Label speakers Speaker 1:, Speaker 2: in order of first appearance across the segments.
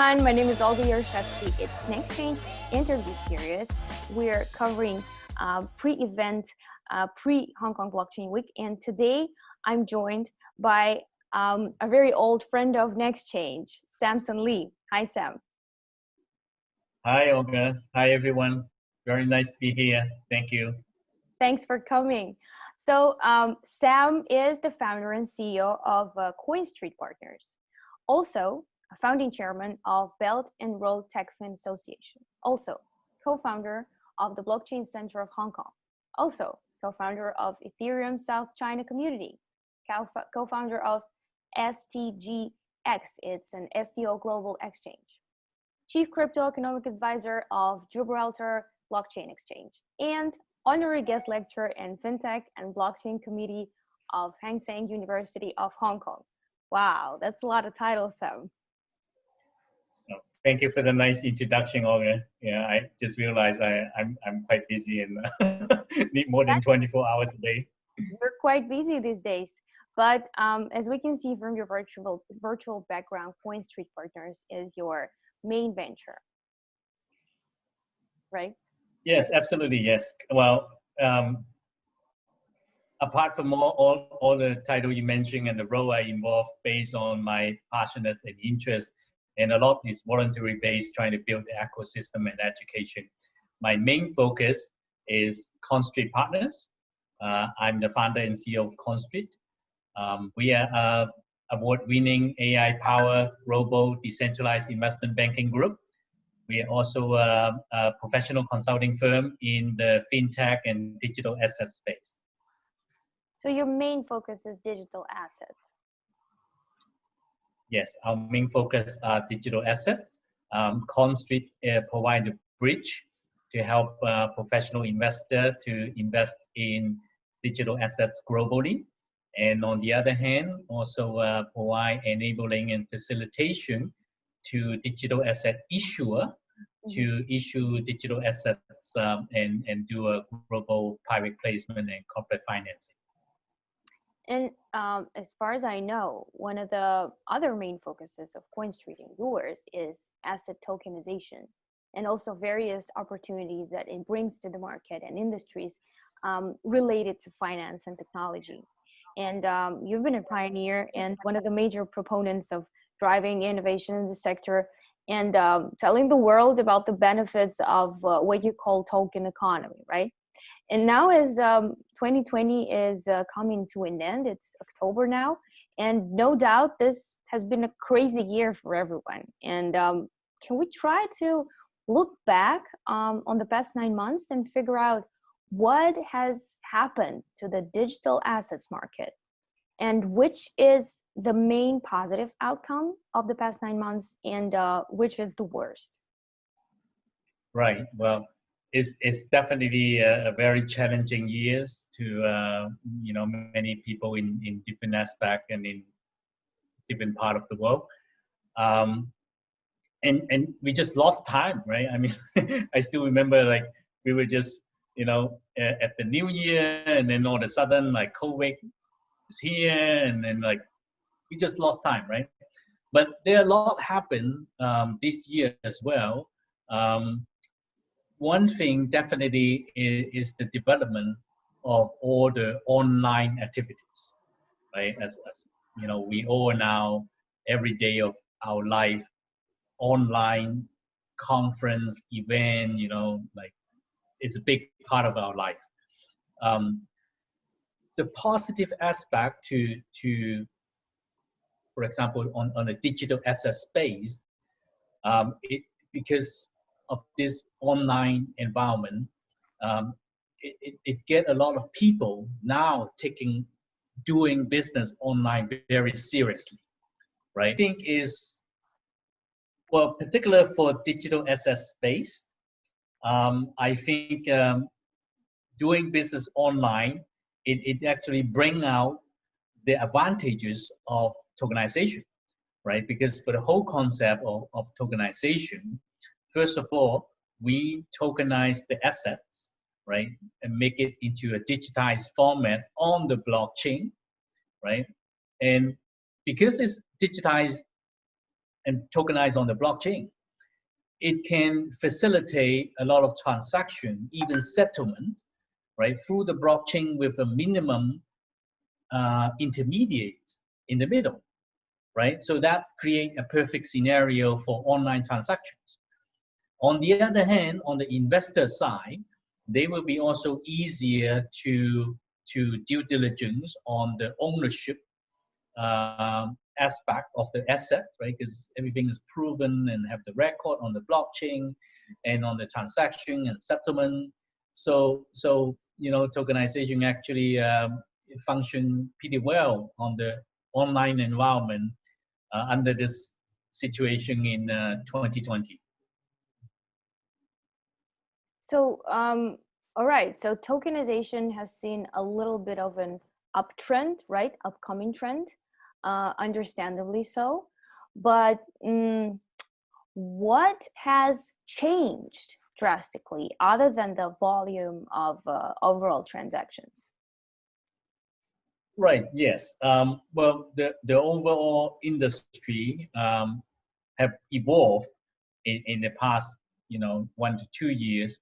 Speaker 1: everyone, my name is Olga Yaroshevsky. It's NexChange Interview Series. We're covering pre-event, pre-Hong Kong Blockchain Week, and today I'm joined by a very old friend of NexChange, Samson Lee. Hi, Sam.
Speaker 2: Hi, Olga. Hi, everyone. Very nice to be here. Thank you.
Speaker 1: Thanks for coming. So Sam is the founder and CEO of Coinstreet Partners. Also, a founding chairman of Belt and Road TechFin Association. Also, co-founder of the Blockchain Center of Hong Kong. Also, co-founder of Ethereum South China Community. Co-founder of STGX, it's an SDO Global Exchange. Chief Crypto Economic Advisor of Gibraltar Blockchain Exchange. And honorary guest lecturer in fintech and blockchain committee of Hang Seng University of Hong Kong. Wow, that's a lot of titles, Sam.
Speaker 2: Thank you for the nice introduction, Olga. Yeah, I just realized I'm quite busy and need more than 24 hours a day.
Speaker 1: You're quite busy these days, but as we can see from your virtual background, Coinstreet Partners is your main venture, right?
Speaker 2: Yes, absolutely. Yes. Well, apart from all the title you mentioned and the role I involved based on my passionate and interest, and a lot is voluntary based, trying to build the ecosystem and education. My main focus is Coinstreet Partners. I'm the founder and CEO of Coinstreet. We are an award-winning AI-powered global decentralized investment banking group. We are also a professional consulting firm in the fintech and digital asset space.
Speaker 1: So your main focus is digital assets.
Speaker 2: Yes, our main focus are digital assets. Coinstreet provides a bridge to help professional investors to invest in digital assets globally. And on the other hand, also provide enabling and facilitation to digital asset issuer to issue digital assets and do a global private placement and corporate financing.
Speaker 1: And as far as I know, one of the other main focuses of Coinstreet and yours is asset tokenization, and also various opportunities that it brings to the market and industries related to finance and technology. And you've been a pioneer and one of the major proponents of driving innovation in the sector and telling the world about the benefits of what you call token economy, right? And now as 2020 is coming to an end, it's October now, and no doubt this has been a crazy year for everyone. And can we try to look back on the past 9 months and figure out what has happened to the digital assets market and which is the main positive outcome of the past 9 months and which is the worst?
Speaker 2: Right. Well, it's definitely a very challenging years to many people in different aspects and in different part of the world. And we just lost time, right? I mean, I still remember like we were just at the new year, and then all of a sudden like COVID is here, and then like we just lost time, right? But there are a lot happened this year as well. One thing definitely is the development of all the online activities, right? As you know, we all now every day of our life online conference event, like it's a big part of our life. The positive aspect to for example, on a digital asset space, because of this online environment, it get a lot of people now doing business online very seriously, right? I think is, well, particular for digital asset space, I think doing business online, it actually bring out the advantages of tokenization, right? Because for the whole concept of tokenization, first of all, we tokenize the assets, right? And make it into a digitized format on the blockchain, right? And because it's digitized and tokenized on the blockchain, it can facilitate a lot of transaction, even settlement, right, through the blockchain with a minimum intermediate in the middle, right? So that create a perfect scenario for online transactions. On the other hand, on the investor side, they will be also easier to due diligence on the ownership aspect of the asset, right? Because everything is proven and have the record on the blockchain and on the transaction and settlement. So tokenization actually function pretty well on the online environment under this situation in 2020.
Speaker 1: So, all right. So tokenization has seen a little bit of an uptrend, right? Upcoming trend, understandably so. But what has changed drastically other than the volume of overall transactions?
Speaker 2: Right. Yes. Well, the overall industry have evolved in the past, 1 to 2 years.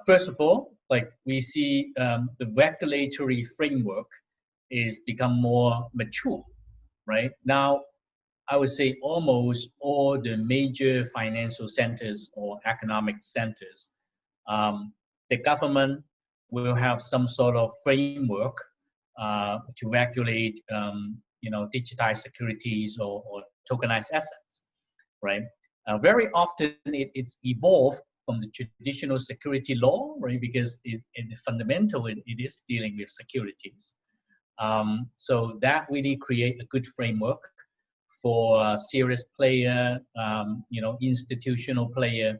Speaker 2: First of all, like we see the regulatory framework is become more mature, right? Now, I would say almost all the major financial centers or economic centers, the government will have some sort of framework to regulate, digitized securities or tokenized assets, right? Very often it's evolved from the traditional security law, right? Because in the fundamental, it is dealing with securities. So that really create a good framework for a serious player, institutional player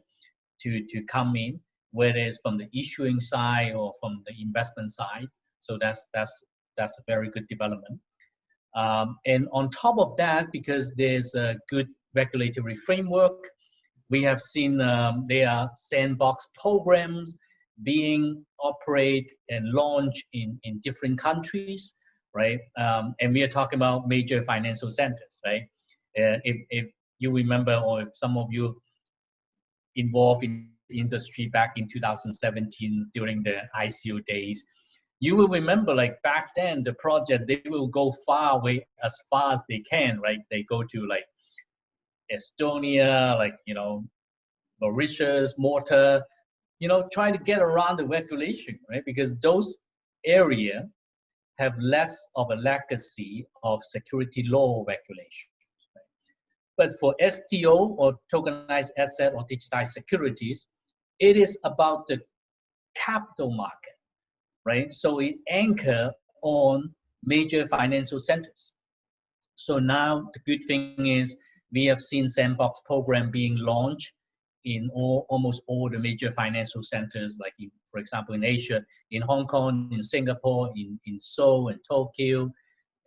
Speaker 2: to come in, whether it's from the issuing side or from the investment side. So that's a very good development. And on top of that, because there's a good regulatory framework, we have seen there are sandbox programs being operated and launched in different countries, right? And we are talking about major financial centers, right? If you remember, or if some of you involved in the industry back in 2017 during the ICO days, you will remember, like back then, the project, they will go far away as far as they can, right? They go to like Estonia, Mauritius, Malta, trying to get around the regulation, right? Because those areas have less of a legacy of security law regulation. Right? But for STO or tokenized asset or digitized securities, it is about the capital market, right? So it anchor on major financial centers. So now the good thing is we have seen sandbox program being launched in almost all the major financial centers, like for example, in Asia, in Hong Kong, in Singapore, in Seoul and Tokyo,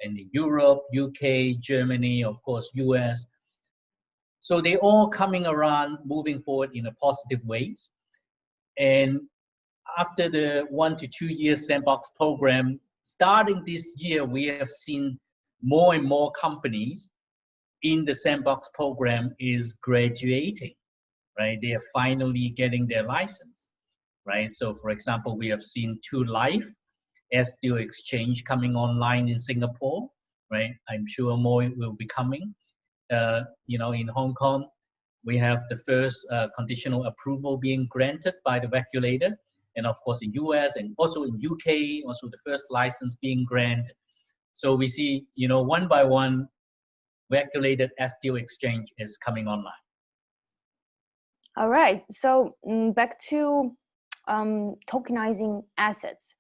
Speaker 2: and in Europe, UK, Germany, of course, US. So they all coming around, moving forward in a positive ways. And after the 1 to 2 years sandbox program, starting this year, we have seen more and more companies in the sandbox program is graduating, right? They are finally getting their license, right? So for example, we have seen Two Life, STO exchange coming online in Singapore, right? I'm sure more will be coming. In Hong Kong, we have the first conditional approval being granted by the regulator. And of course in US and also in UK, also the first license being granted. So we see, one by one, regulated STO exchange is coming online.
Speaker 1: All right. So back to tokenizing assets,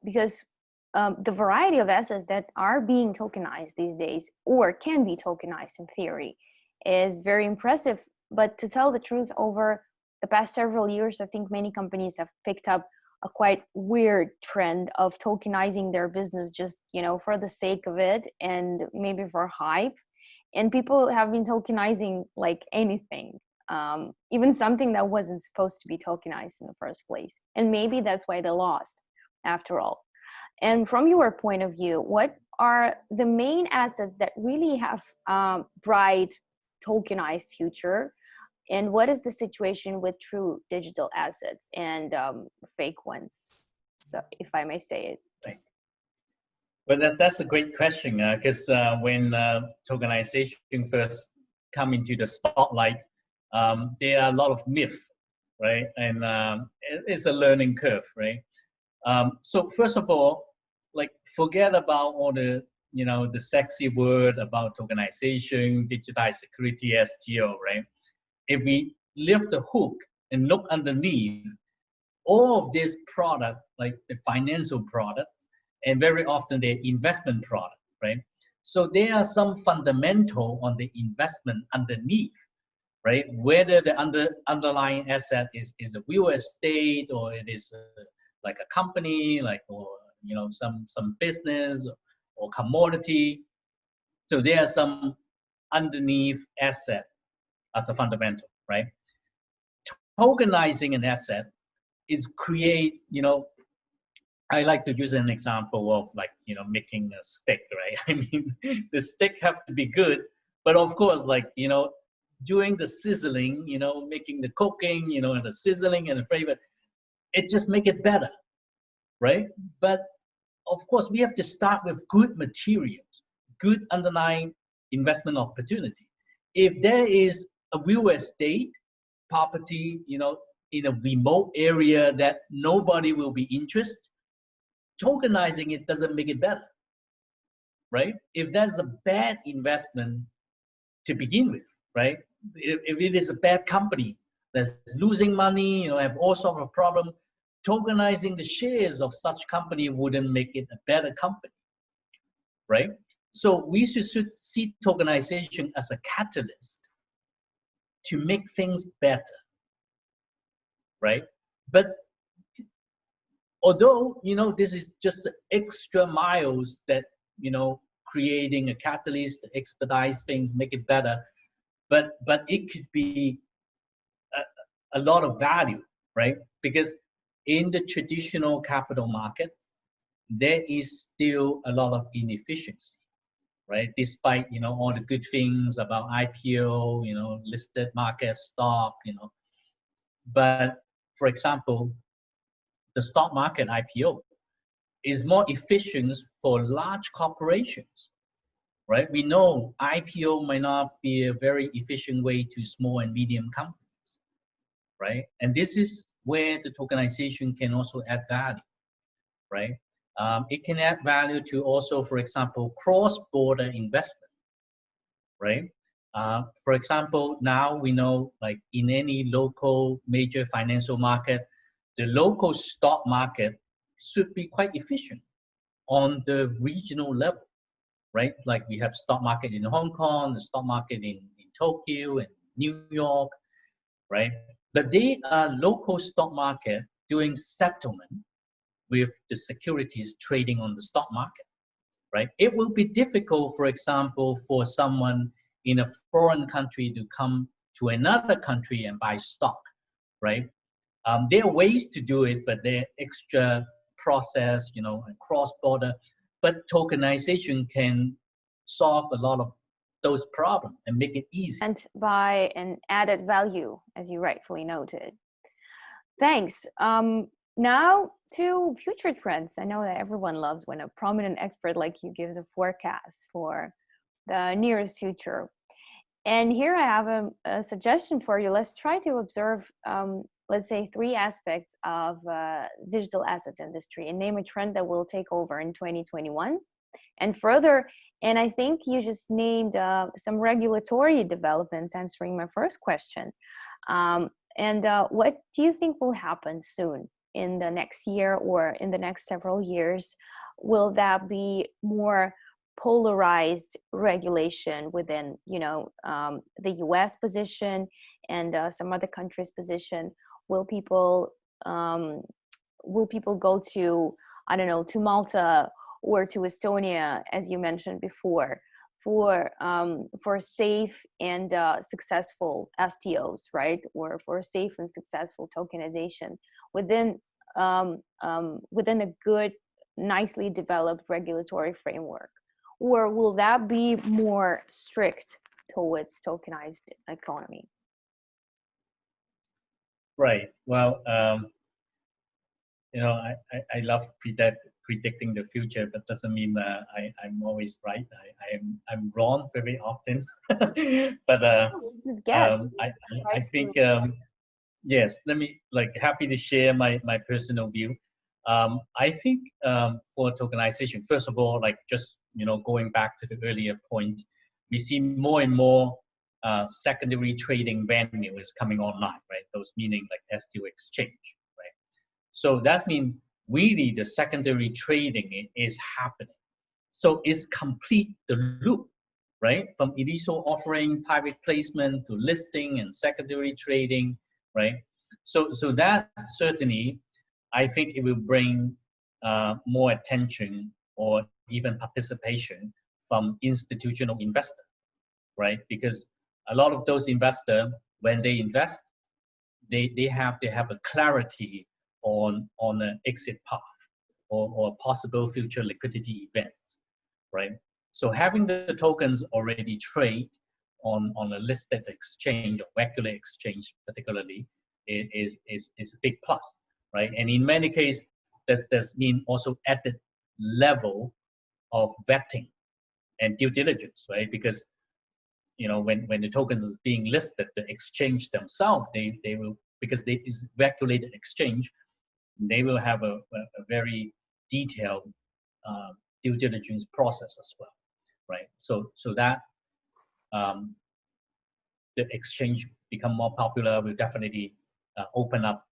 Speaker 1: because the variety of assets that are being tokenized these days, or can be tokenized in theory, is very impressive. But to tell the truth, over the past several years, I think many companies have picked up a quite weird trend of tokenizing their business just, for the sake of it and maybe for hype. And people have been tokenizing like anything, even something that wasn't supposed to be tokenized in the first place. And maybe that's why they lost after all. And from your point of view, what are the main assets that really have bright tokenized future? And what is the situation with true digital assets and fake ones? So, if I may say it.
Speaker 2: Right. Well, that's a great question, because when tokenization first come into the spotlight, there are a lot of myth, right? And it's a learning curve, right? So first of all, like forget about all the the sexy word about tokenization, digitized security, STO, right? If we lift the hook and look underneath, all of this product, like the financial product, and very often they're investment product, right? So there are some fundamental on the investment underneath, right? Whether the underlying asset is a real estate, or it is like a company, like, or some business or commodity. So there are some underneath asset as a fundamental, right? Tokenizing an asset is create, I like to use an example of like, making a steak, right? I mean, the steak have to be good, but of course, like, doing the sizzling, making the cooking, and the sizzling and the flavor, it just make it better, right? But of course, we have to start with good materials, good underlying investment opportunity. If there is a real estate property, in a remote area that nobody will be interested, tokenizing it doesn't make it better, right? If that's a bad investment to begin with, right? If it is a bad company that's losing money, have all sorts of problems, tokenizing the shares of such company wouldn't make it a better company, right? So we should see tokenization as a catalyst to make things better, right? But although, this is just extra miles that, creating a catalyst to expedite things, make it better, but it could be a lot of value, right? Because in the traditional capital market, there is still a lot of inefficiency, right? Despite, all the good things about IPO, listed market stock, but for example, the stock market IPO is more efficient for large corporations, right? We know IPO might not be a very efficient way to small and medium companies, right? And this is where the tokenization can also add value, right? It can add value to also, for example, cross-border investment, right? For example, now we know, like in any local major financial market, the local stock market should be quite efficient on the regional level, right? Like we have stock market in Hong Kong, the stock market in Tokyo and New York, right? But they are local stock market doing settlement with the securities trading on the stock market, right? It will be difficult, for example, for someone in a foreign country to come to another country and buy stock, right? There are ways to do it, but they're extra process, and cross-border. But tokenization can solve a lot of those problems and make it easy.
Speaker 1: And by an added value, as you rightfully noted. Thanks. Now to future trends. I know that everyone loves when a prominent expert like you gives a forecast for the nearest future. And here I have a suggestion for you. Let's try to observe, let's say, 3 aspects of digital assets industry and name a trend that will take over in 2021 and further. And I think you just named some regulatory developments answering my first question. And what do you think will happen soon in the next year or in the next several years? Will that be more polarized regulation within, the US position and some other countries' position? Will people go to, I don't know, to Malta or to Estonia, as you mentioned before, for safe and successful STOs, right? Or for safe and successful tokenization within a good, nicely developed regulatory framework? Or will that be more strict towards tokenized economy?
Speaker 2: Right. Well, I love predicting the future, but doesn't mean I'm always right. I'm wrong very often. But
Speaker 1: Just get
Speaker 2: I
Speaker 1: try to.
Speaker 2: think yes. Let me happy to share my personal view. I think for tokenization, first of all, just going back to the earlier point, we see more and more secondary trading venue is coming online, right? Those meaning like STO exchange, right? So that means really the secondary trading is happening. So it's complete the loop, right? From initial offering, private placement to listing and secondary trading, right? So that certainly, I think it will bring more attention or even participation from institutional investors, right? Because a lot of those investors, when they invest, they have to have a clarity on an exit path or possible future liquidity events, right? So having the tokens already trade on a listed exchange or regular exchange, particularly, is a big plus, right? And in many cases, there's mean also added level of vetting and due diligence, right? Because when the tokens is being listed, the exchange themselves, they will, because they is regulated exchange, they will have a very detailed due diligence process as well, right? So that the exchange become more popular will definitely open up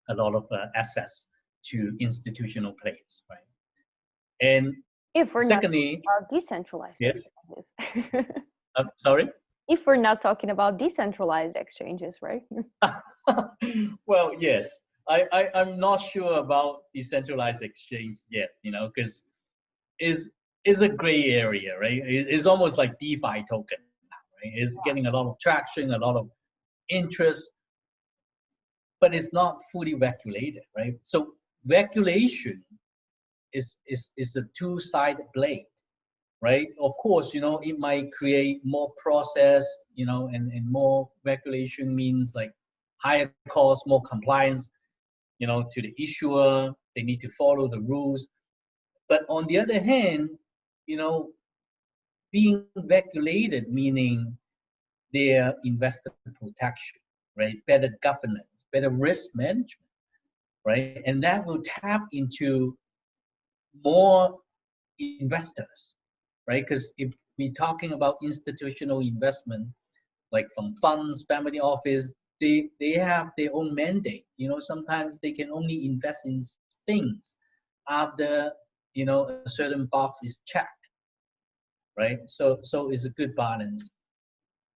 Speaker 2: a lot of access to institutional players, right? And
Speaker 1: If we're not
Speaker 2: secondly,
Speaker 1: talking about decentralized
Speaker 2: yes,
Speaker 1: exchanges.
Speaker 2: sorry.
Speaker 1: If we're not talking about decentralized exchanges, right?
Speaker 2: Well, yes. I'm not sure about decentralized exchange yet, because is a gray area, right? It's almost like DeFi token now, right? It's getting a lot of traction, a lot of interest, but it's not fully regulated, right? So regulation is a two-sided blade, right? Of course, it might create more process, and more regulation means like higher cost, more compliance, to the issuer. They need to follow the rules. But on the other hand, being regulated meaning their investor protection, right? Better governance, better risk management, right? And that will tap into more investors, right? Because if we're talking about institutional investment, like from funds, family office, they have their own mandate. Sometimes they can only invest in things after a certain box is checked, right? So it's a good balance.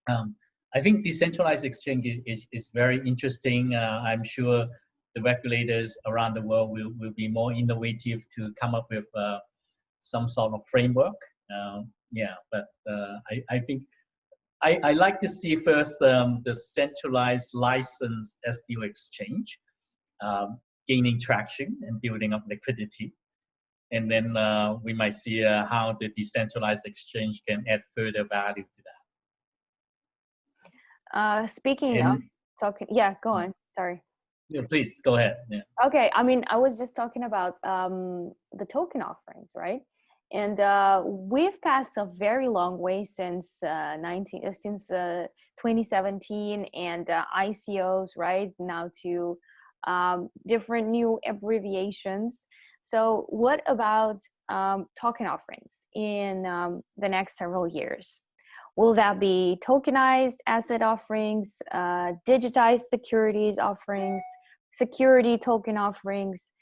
Speaker 2: I think decentralized exchange is very interesting. I'm sure the regulators around the world will be more innovative to come up with some sort of framework. Yeah, but I think I like to see first the centralized licensed STO exchange gaining traction and building up liquidity. And then we might see how the decentralized exchange can add further value to that.
Speaker 1: Speaking of
Speaker 2: And
Speaker 1: talking, yeah, go on. Sorry.
Speaker 2: yeah, please go ahead. Yeah.
Speaker 1: Okay, I mean, I was just talking about the token offerings, right? And we've passed a very long way since 2017 and ICOs, right? Now to different new abbreviations. So, what about token offerings in the next several years? Will that be tokenized asset offerings, digitized securities offerings, security token offerings,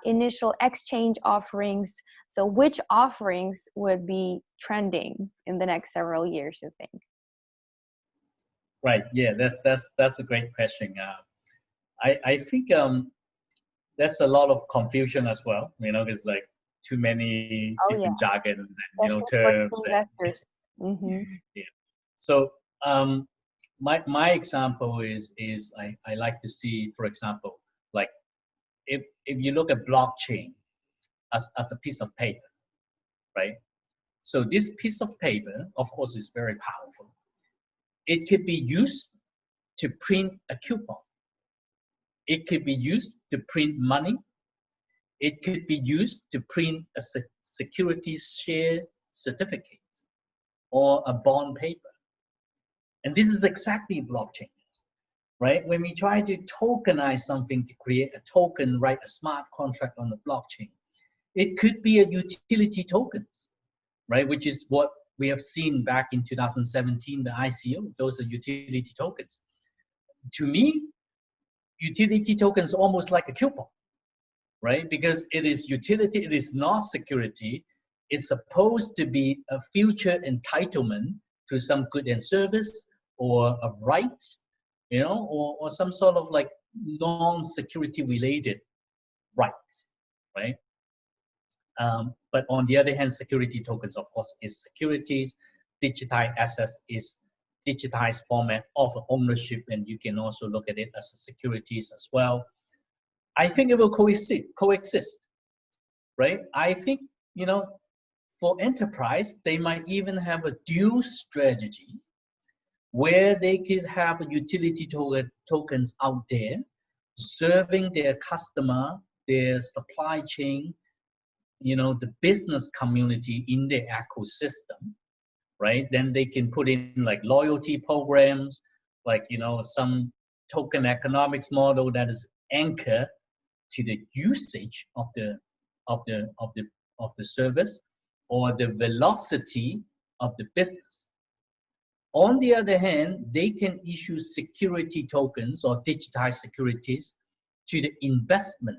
Speaker 1: initial exchange offerings? So which offerings would be trending in the next several years, you think?
Speaker 2: Right. Yeah, that's a great question. I think there's a lot of confusion as well. There's like too many
Speaker 1: Oh yeah,
Speaker 2: different jargons and
Speaker 1: especially for
Speaker 2: terms.
Speaker 1: investors. Mm-hmm.
Speaker 2: Yeah. So my example is I like to see, for example, like if you look at blockchain as a piece of paper, right? So this piece of paper, of course, is very powerful. It could be used to print a coupon. It could be used to print money. It could be used to print a securities share certificate or a bond paper. And this is exactly blockchain, right? When we try to tokenize something to create a token, write a smart contract on the blockchain, it could be a utility tokens, right? Which is what we have seen back in 2017, the ICO. Those are utility tokens. To me, utility tokens almost like a coupon, right? Because it is utility, it is not security. It's supposed to be a future entitlement to some good and service or of rights, you know, or some sort of like non-security related rights, right? But on the other hand, security tokens, of course, is securities. Digitized assets is digitized format of ownership, and you can also look at it as a securities as well. I think it will coexist, right? I think, you know, for enterprise, they might even have a dual strategy where they could have utility tokens out there serving their customer, their supply chain, you know, the business community in their ecosystem, right? Then they can put in like loyalty programs, like, you know, some token economics model that is anchored to the usage of the service or the velocity of the business. On the other hand, they can issue security tokens or digitized securities to the investment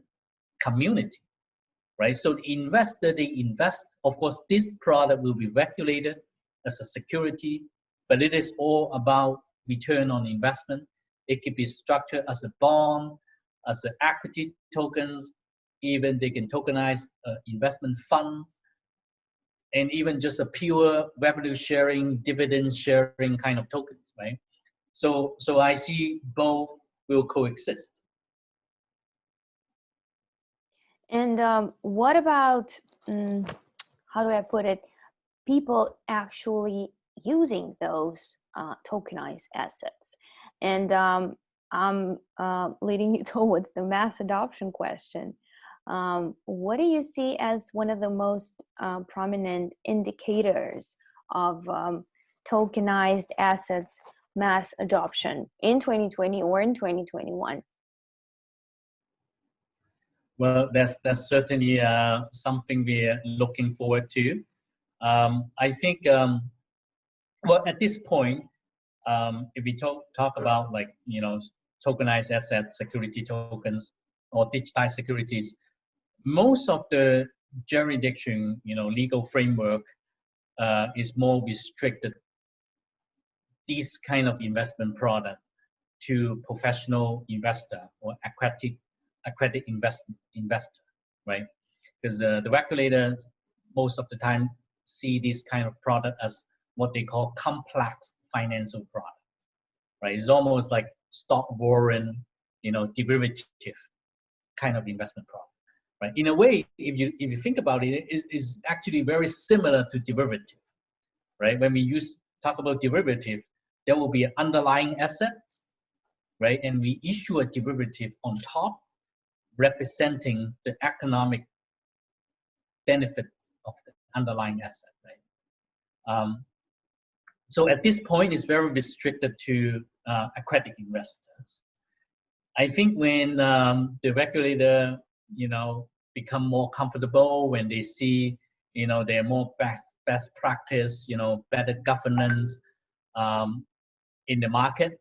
Speaker 2: community, right? So the investor, they invest. Of course, this product will be regulated as a security, but it is all about return on investment. It could be structured as a bond, as an equity tokens, even they can tokenize investment funds, and even just a pure revenue sharing, dividend sharing kind of tokens, right? So I see both will coexist.
Speaker 1: And what about, how do I put it, people actually using those tokenized assets? And I'm leading you towards the mass adoption question. What do you see as one of the most prominent indicators of tokenized assets mass adoption in 2020 or in 2021?
Speaker 2: Well, that's certainly something we're looking forward to. I think, well, at this point, if we talk about like, you know, tokenized assets, security tokens, or digitized securities, most of the jurisdiction, you know, legal framework is more restricted these kind of investment product to professional investor or accredited investor, right? Because the regulators most of the time see this kind of product as what they call complex financial product, right? It's almost like stock warrant, you know, derivative kind of investment product, right? In a way, if you think about it, it's actually very similar to derivative, right? When we talk about derivative, there will be underlying assets, right? And we issue a derivative on top representing the economic benefits of the underlying asset, right? So at this point, it's very restricted to accredited investors. I think when the regulator, you know, become more comfortable, when they see, you know, they're more best practice, you know, better governance in the market,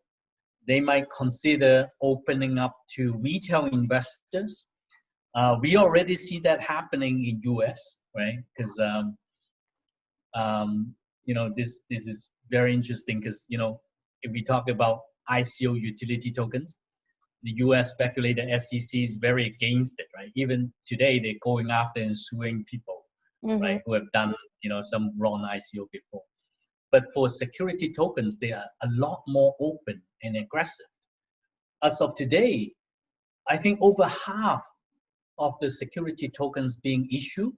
Speaker 2: they might consider opening up to retail investors. We already see that happening in US, right? Because you know, this is very interesting because, you know, if we talk about ICO utility tokens, the US regulator SEC is very against it, right? Even today, they're going after and suing people, right, who have done, you know, some wrong ICO before. But for security tokens, they are a lot more open and aggressive. As of today, I think over half of the security tokens being issued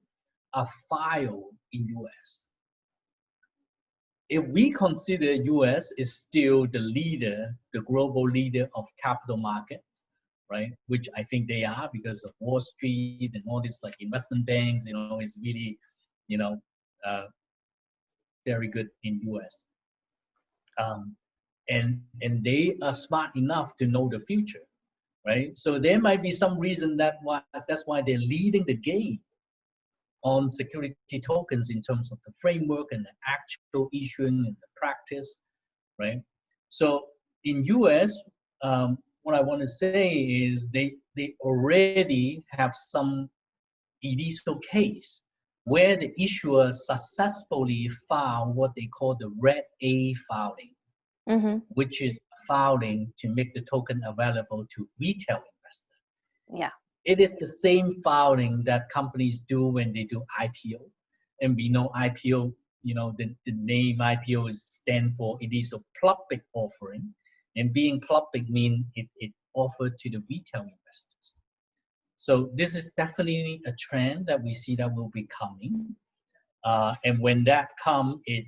Speaker 2: are filed in US. if we consider US is still the leader, the global leader of capital markets, right? Which I think they are because of Wall Street and all these like investment banks, is really, you know, uh, very good in US. And they are smart enough to know the future, right? So there might be some reason that's why they're leading the game on security tokens in terms of the framework and the actual issuing and the practice, right? So in US, what I want to say is they already have some initial case where the issuer successfully filed what they call the Red A filing, which is filing to make the token available to retail investors.
Speaker 1: Yeah.
Speaker 2: It is the same filing that companies do when they do IPO. And we know IPO, the name IPO is stand for initial public offering. And being public means it offered to the retail investors. So this is definitely a trend that we see that will be coming. And when that comes, it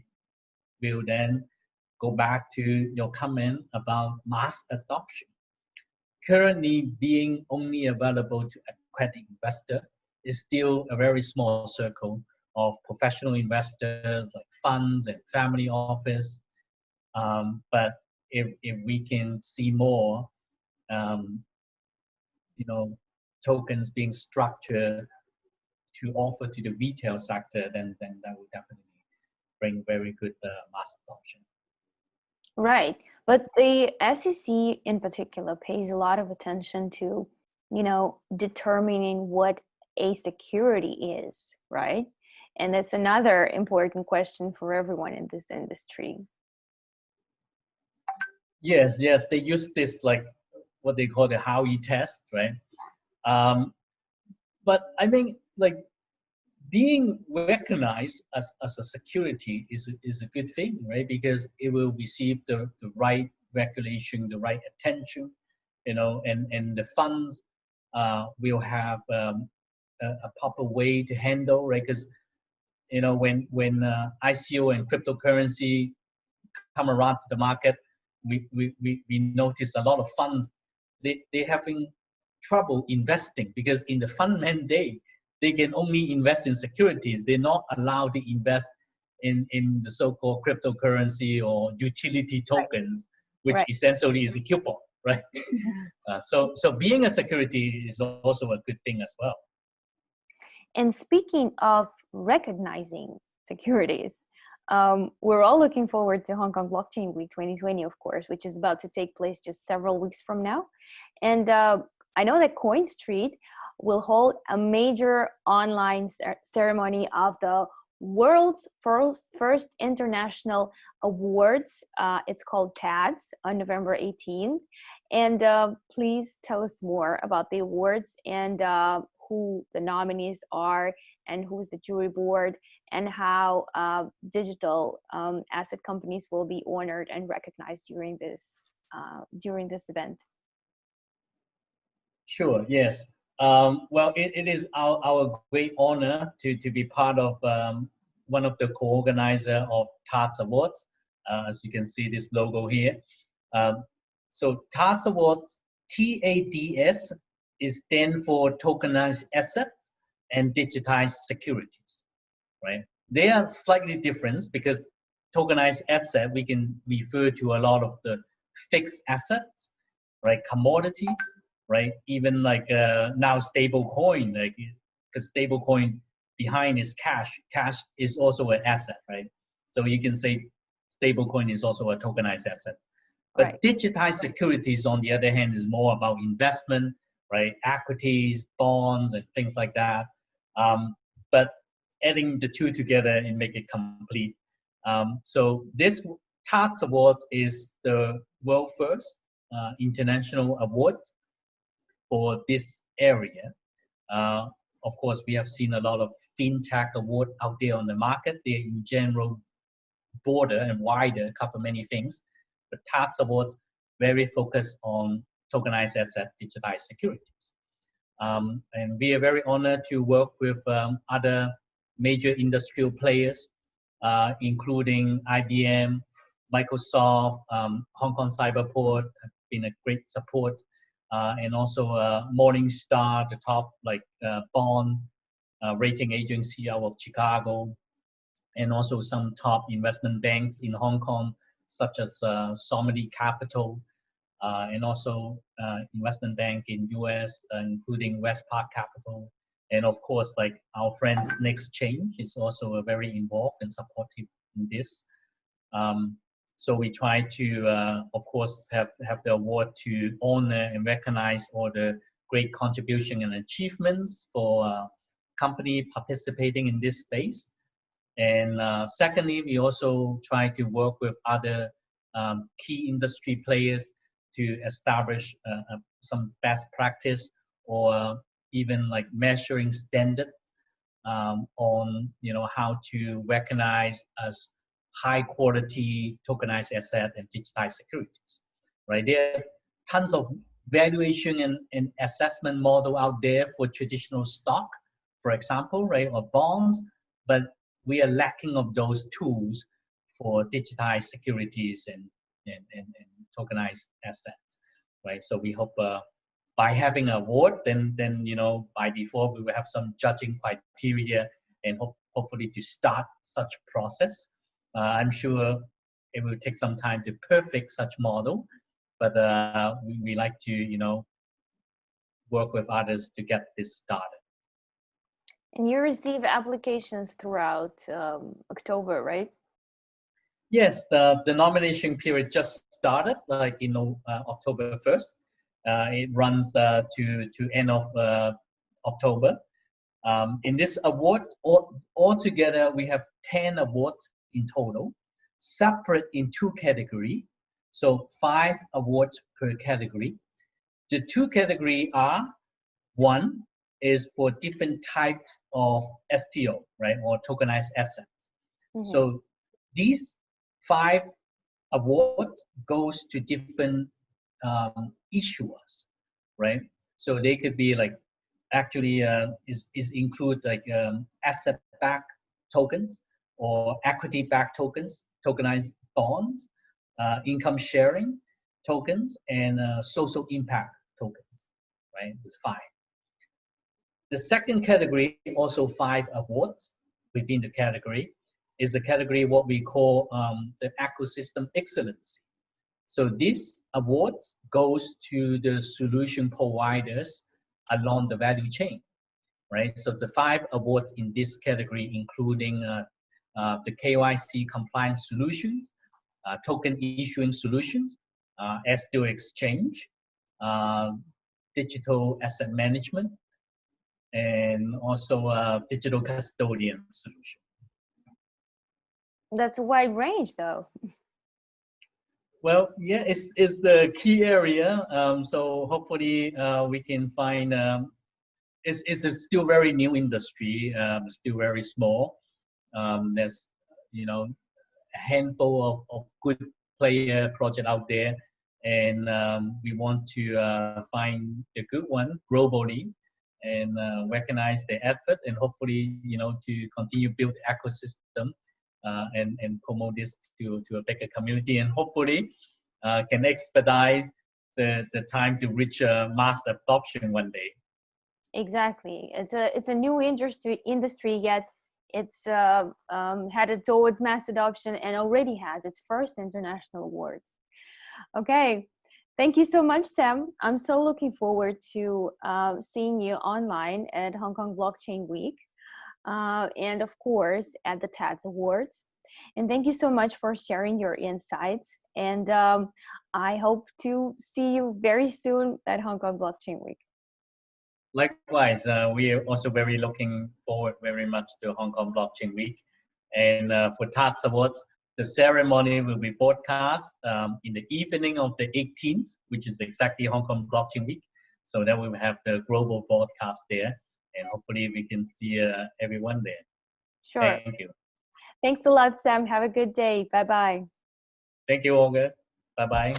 Speaker 2: will then go back to your comment about mass adoption. Currently being only available to accredited investor is still a very small circle of professional investors like funds and family office. But if we can see more, tokens being structured to offer to the retail sector, then that will definitely bring very good mass adoption.
Speaker 1: Right. But the SEC in particular pays a lot of attention to, determining what a security is, right? And that's another important question for everyone in this industry.
Speaker 2: Yes, they use this like what they call the Howey test, right? But I think like being recognized as a security is a good thing, right? Because it will receive the right regulation, the right attention, and the funds will have a proper way to handle, right? Because when ICO and cryptocurrency come around to the market, we notice a lot of funds they having trouble investing because in the fund mandate they can only invest in securities. They're not allowed to invest in the so-called cryptocurrency or utility tokens, which essentially is a coupon, right? So being a security is also a good thing as well.
Speaker 1: And speaking of recognizing securities, we're all looking forward to Hong Kong Blockchain Week 2020, of course, which is about to take place just several weeks from now. And I know that Coinstreet will hold a major online ceremony of the world's first international awards. It's called TADS on November 18th. And please tell us more about the awards and who the nominees are and who's the jury board and how digital asset companies will be honored and recognized during this event.
Speaker 2: Sure, yes. Well, it is our great honor to be part of one of the co-organizer of TADS Awards. As you can see this logo here. So TADS Awards, TADS, is stand for tokenized assets and digitized securities, right? They are slightly different because tokenized asset, we can refer to a lot of the fixed assets, right? Commodities, right? Even like now stable coin, like because stable coin behind is cash. Cash is also an asset, right? So you can say stable coin is also a tokenized asset. But digitized securities, on the other hand, is more about investment, right? Equities, bonds, and things like that. But adding the two together and make it complete. So this TADS Awards is the world first international award for this area. Of course, we have seen a lot of fintech award out there on the market. They in general broader and wider, cover many things. But TADS Awards very focused on tokenized asset, digitized securities. And we are very honored to work with other major industrial players including IBM, Microsoft, Hong Kong Cyberport have been a great support, and also Morningstar, the top bond rating agency out of Chicago, and also some top investment banks in Hong Kong, such as Somity Capital, and also investment bank in US, including Westpark Capital. And of course, like our friends NexChange is also very involved and supportive in this. So we try to, of course, have the award to honor and recognize all the great contribution and achievements for company participating in this space. And secondly, we also try to work with other key industry players to establish some best practice or even like measuring standard on how to recognize as high quality tokenized asset and digitized securities. Right, there are tons of valuation and assessment model out there for traditional stock, for example, right, or bonds, but we are lacking of those tools for digitized securities and tokenized assets, right? So we hope by having an award, then by default we will have some judging criteria and hopefully to start such process. I'm sure it will take some time to perfect such model, but we like to work with others to get this started.
Speaker 1: And you receive applications throughout October, right?
Speaker 2: Yes, the nomination period just started, like October 1st. It runs to end of October. In this award, altogether we have 10 awards in total, separate in 2 categories. So 5 awards per category. The 2 categories are, one is for different types of STO, right, or tokenized assets. Mm-hmm. So these 5 awards goes to different issuers, right? So they could be like actually is include like asset-backed tokens or equity-backed tokens, tokenized bonds, income sharing tokens, and social impact tokens, right? With 5. The second category, also 5 awards within the category, is a category what we call the ecosystem excellence. So this awards goes to the solution providers along the value chain, right? So the 5 awards in this category, including the KYC compliance solutions, token issuing solutions, STO exchange, digital asset management, and also digital custodian solution.
Speaker 1: That's a wide range, though.
Speaker 2: Well, yeah, it's the key area. So hopefully we can find. It's a still very new industry, still very small. There's a handful of good player project out there, and we want to find a good one globally and recognize the effort, and hopefully to continue build the ecosystem. And promote this to a bigger community, and hopefully can expedite the time to reach mass adoption one day.
Speaker 1: Exactly, it's a new industry, yet it's headed towards mass adoption and already has its first international awards. Okay, thank you so much, Sam. I'm so looking forward to seeing you online at Hong Kong Blockchain Week. And of course at the TADA Awards. And thank you so much for sharing your insights. And I hope to see you very soon at Hong Kong Blockchain Week.
Speaker 2: Likewise, we are also very looking forward very much to Hong Kong Blockchain Week. And for TADA Awards, the ceremony will be broadcast in the evening of the 18th, which is exactly Hong Kong Blockchain Week. So then we will have the global broadcast there. And hopefully we can see everyone there.
Speaker 1: Sure.
Speaker 2: Thank you.
Speaker 1: Thanks a lot, Sam. Have a good day. Bye-bye.
Speaker 2: Thank you, Olga. Bye-bye.